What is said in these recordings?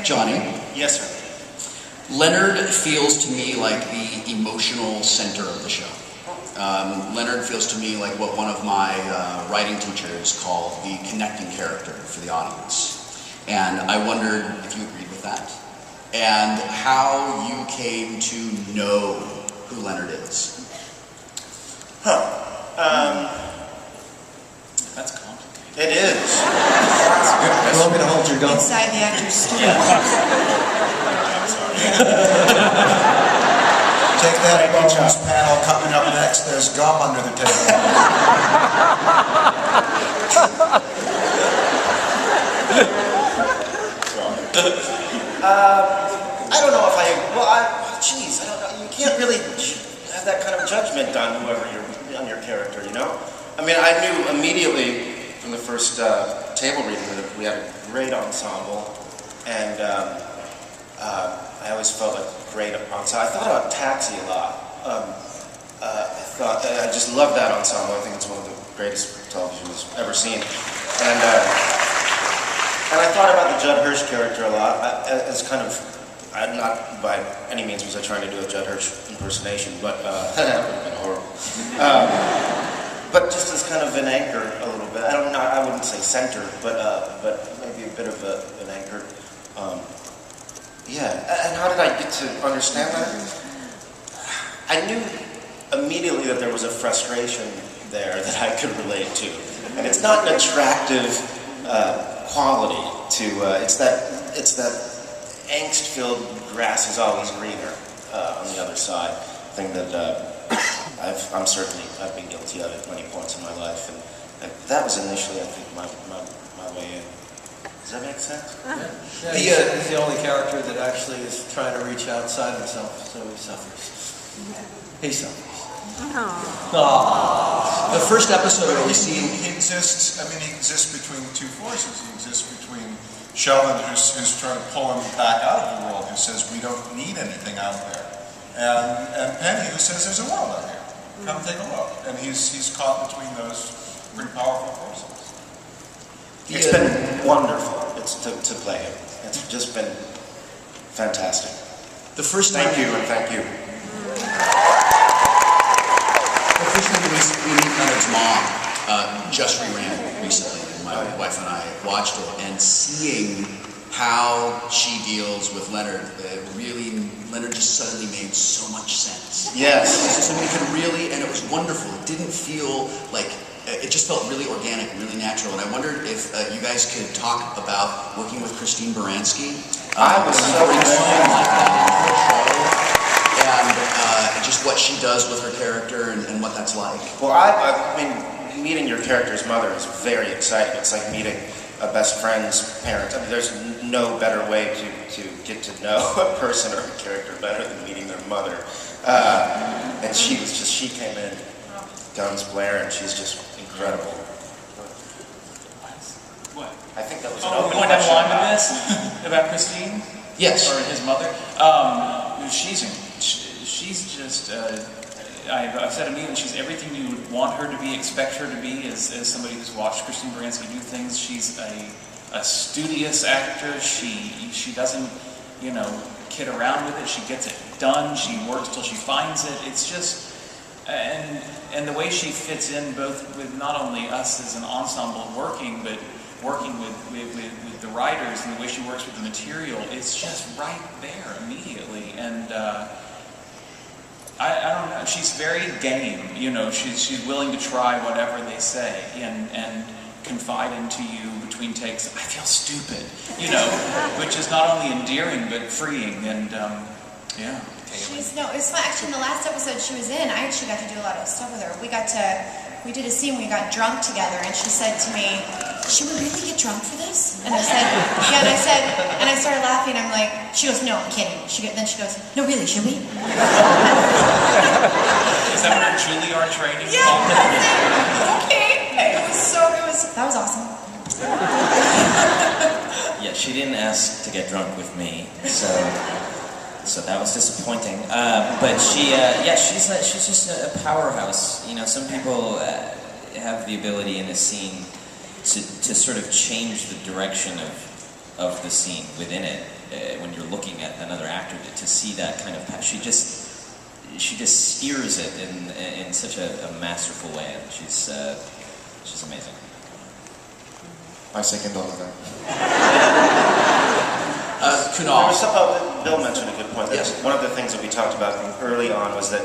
Johnny? Yes, sir. Leonard feels to me like the emotional center of the show. Leonard feels to me like what one of my writing teachers called the connecting character for the audience. And I wondered if you agreed with that, and how you came to know who Leonard is. That's complicated. It is. That's a good question. You want me to hold your gun? Inside the actor's studio. I'm sorry. Take that bonus panel coming up next. There's gum under the table. I don't know if geez, I don't know. You can't really have that kind of judgment on on your character, you know? I mean, I knew immediately from the first table reading that we had a great ensemble, and I always felt like great ensemble. I thought about Taxi a lot. I just love that ensemble. I think it's one of the greatest televisions ever seen. And I thought about the Judd Hirsch character a lot as kind of, not by any means was I trying to do a Judd Hirsch impersonation, but that would have been horrible. But just as kind of an anchor a little bit. I wouldn't say center, but maybe a bit of an anchor. Yeah, and how did I get to understand that? I knew immediately that there was a frustration there that I could relate to. And it's not an attractive quality to, it's that angst-filled grass is always greener on the other side thing that I've been guilty of at many points in my life. And that was initially, I think, my way in. Does that make sense? Yeah, he's the only character that actually is trying to reach outside himself, so he suffers. He suffers. The first episode we see... He exists between two forces. He exists between Sheldon, who's trying to pull him back out of the world, who says we don't need anything out there, and Penny, who says there's a world out here. Come take a look. And he's caught between those pretty powerful forces. It's been wonderful to play him. It's just been fantastic. The first Thank you, and thank you. The first time we meet Leonard's mom just reran recently. My wife and I watched it, and seeing how she deals with Leonard, Leonard just suddenly made so much sense. Yes. So we could really, and it was wonderful. It didn't feel like, it just felt really organic and really natural. And I wondered if you guys could talk about working with Christine Baranski. I was so excited like that in her show, and just what she does with her character and what that's like. Well, I mean, meeting your character's mother is very exciting. It's like meeting a best friend's parent. I mean, there's no better way to get to know a person or a character better than meeting their mother. And she came in guns blaring, and she's just incredible. What? I think that was we're going down the line with this about Christine? Yes. Or his mother? She's just, I've said immediately, she's everything you would want her to be, expect her to be, as somebody who's watched Christine Baranski do things. She's a studious actor. She doesn't, kid around with it. She gets it done. She works till she finds it. It's just, and the way she fits in both with not only us as an ensemble working, but working with the writers, and the way she works with the material, it's just right there immediately. And I don't know, she's very game, she's willing to try whatever they say and confide into you between takes. I feel stupid, which is not only endearing but freeing, and yeah. It's fun. Actually, in the last episode she was in, I actually got to do a lot of stuff with her. We did a scene where we got drunk together, and she said to me, "Should we really get drunk for this?" And I said, "Yeah." And I started laughing. I'm like, she goes, "No, I'm kidding." Then she goes, "No, really, should we?" Is that where Juilliard training? Yeah. I said, okay. That was awesome. Yeah, she didn't ask to get drunk with me, so that was disappointing. But she's just a powerhouse. Some people have the ability in a scene to sort of change the direction of the scene within it. when you're looking at another actor to see that kind of she just steers it in such a masterful way, and she's amazing. I second all of that. Kunal. Bill mentioned a good point. That Yes. One of the things that we talked about early on was that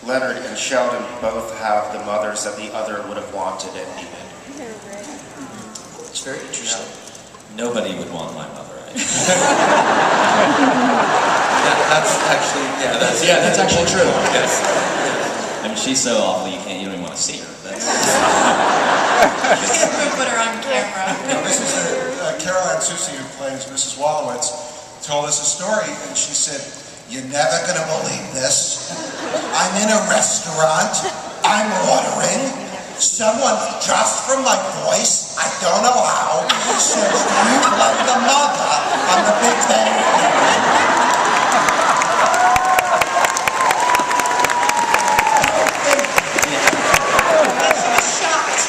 Leonard and Sheldon both have the mothers that the other would have wanted and needed. It's very interesting. Nobody would want my mother. That's actually, That's actually true. yes. I mean, she's so awful you don't even want to see her. That's You can't put her on camera. Now, this is Caroline Susi, who plays Mrs. Wallowitz, told us a story, and she said, "You're never going to believe this. I'm in a restaurant, I'm ordering, someone, just from my voice, I don't know how, says, do you play the mother on the Big Bang Theory?"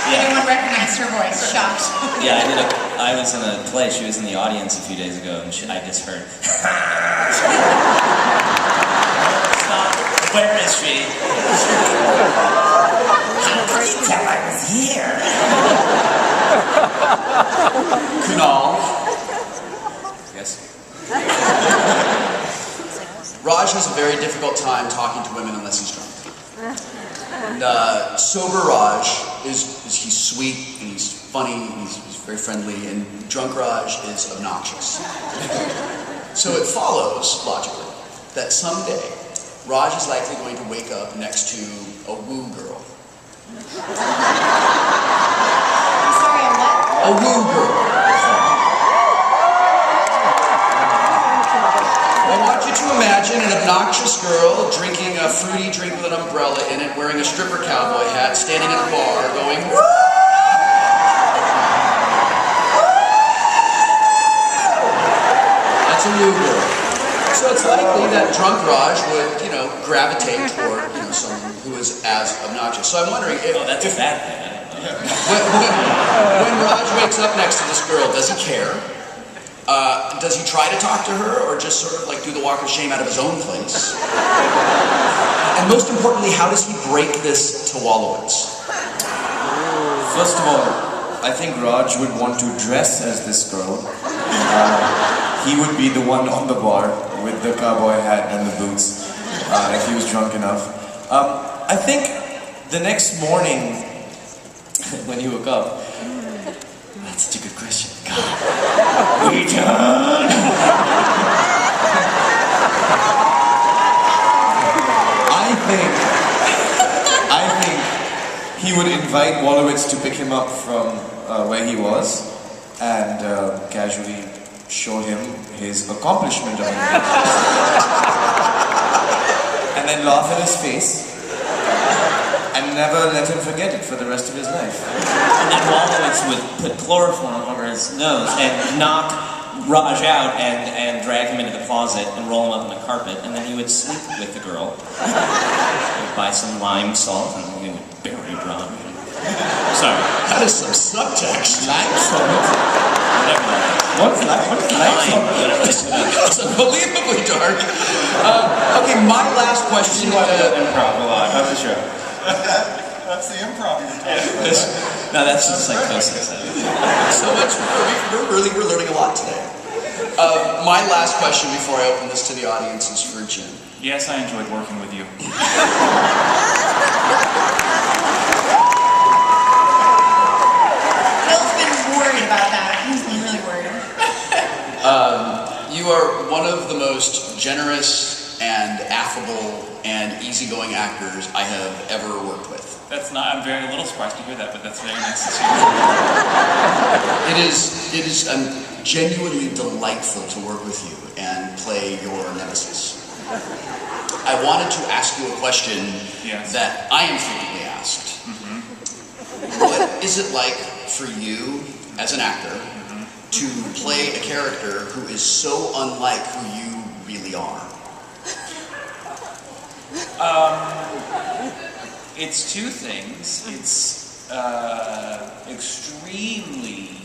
Anyone recognized her voice? Shocked. yeah. I was in a play. She was in the audience a few days ago, and I just heard. Stop. Where is she? How could you tell I was here? Kunal. Yes. Raj has a very difficult time talking to women unless he's drunk. And sober Raj he's sweet and he's funny and he's very friendly, and drunk Raj is obnoxious. So it follows, logically, that someday Raj is likely going to wake up next to a woo girl. I'm sorry, a what? A woo girl. I want you to imagine an obnoxious girl drinking a fruity drink with an umbrella in it, wearing a stripper cowboy hat, standing in a bar, going, "Woo!" That's a woo girl. So it's likely that drunk Raj would, gravitate toward, someone who is as obnoxious. So I'm wondering if... Oh, that's a bad thing. When Raj wakes up next to this girl, does he care? Does he try to talk to her, or just sort of like do the walk of shame out of his own place? And most importantly, how does he break this to Wallowitz? First of all, I think Raj would want to dress as this girl. He would be the one on the bar with the cowboy hat and the boots, if he was drunk enough. I think the next morning, when he woke up, that's such a good question. God, we done. I think he would invite Wallowitz to pick him up from where he was and casually show him his accomplishment of it. And then laugh in his face and never let him forget it for the rest of his life. And then Wallowitz would put chloroform over his nose and knock Raj out and drag him into the closet and roll him up on the carpet, and then he would sleep with the girl. He would buy some lime salt and he would bury Raj. Sorry. That is some subtext. Lime salt? Never mind. What's lime salt? That's unbelievably dark. Okay, my last question. Improv a lot. How's the show? That's the improv you were talking about. No, that's just psychosis. So much. We're learning a lot today. My last question before I open this to the audience is for Jim. Yes, I enjoyed working with you. Bill's been worried about that. He's been really worried. You are one of the most generous and affable and easygoing actors I have ever worked with. That's not. I'm very little surprised to hear that, but that's very nice to see. It is genuinely delightful to work with you and play your nemesis. I wanted to ask you a question that I am frequently asked. What is it like for you as an actor to play a character who is so unlike who you really are? It's two things. It's extremely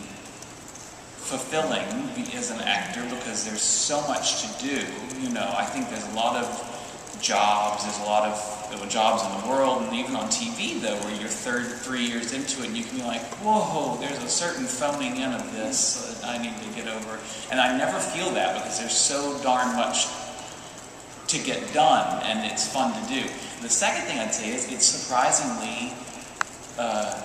fulfilling as an actor because there's so much to do. You know, I think there's a lot of jobs, there's a lot of jobs in the world, and even on TV though, where you're 3 years into it, and you can be like, whoa, there's a certain phoning in of this that I need to get over. And I never feel that because there's so darn much to get done, and it's fun to do. The second thing I'd say is it's surprisingly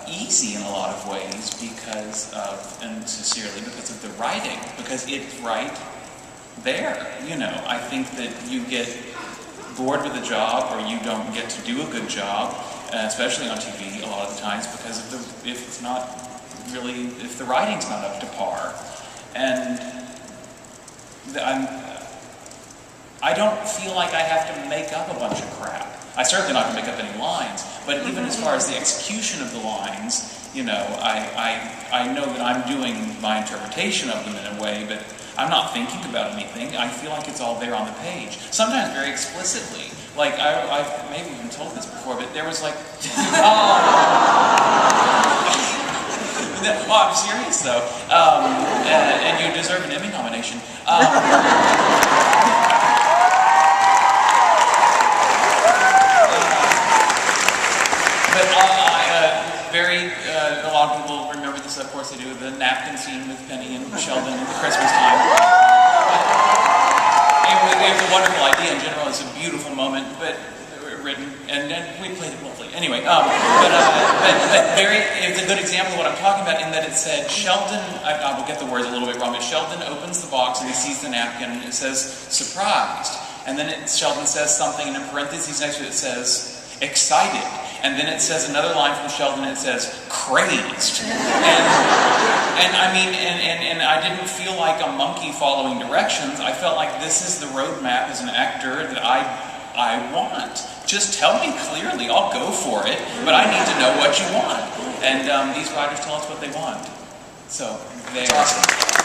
easy in a lot of ways because of, and sincerely, because of the writing, because it's right there. You know, I think that you get bored with a job or you don't get to do a good job, especially on TV a lot of the times because of if the writing's not up to par. And I don't feel like I have to make up a bunch of crap. I certainly not going to make up any lines, but even as far as the execution of the lines, you know, I know that I'm doing my interpretation of them in a way, but I'm not thinking about anything. I feel like it's all there on the page. Sometimes very explicitly. Like, I've maybe even told this before, but there was like, oh, I'm serious though, and you deserve an Emmy nomination. A lot of people remember this, of course they do, the napkin scene with Penny and Sheldon at Christmas time. It was a wonderful idea in general, it's a beautiful moment, but written, and we played it lovely. Anyway, it's a good example of what I'm talking about in that it said Sheldon, I will get the words a little bit wrong, but Sheldon opens the box and he sees the napkin and it says, surprised. And then Sheldon says something, and in parentheses next to it says, excited. And then it says another line from Sheldon, and it says, crazed. And I mean, and I didn't feel like a monkey following directions. I felt like this is the roadmap as an actor that I want. Just tell me clearly, I'll go for it, but I need to know what you want. And these writers tell us what they want. So, they're awesome.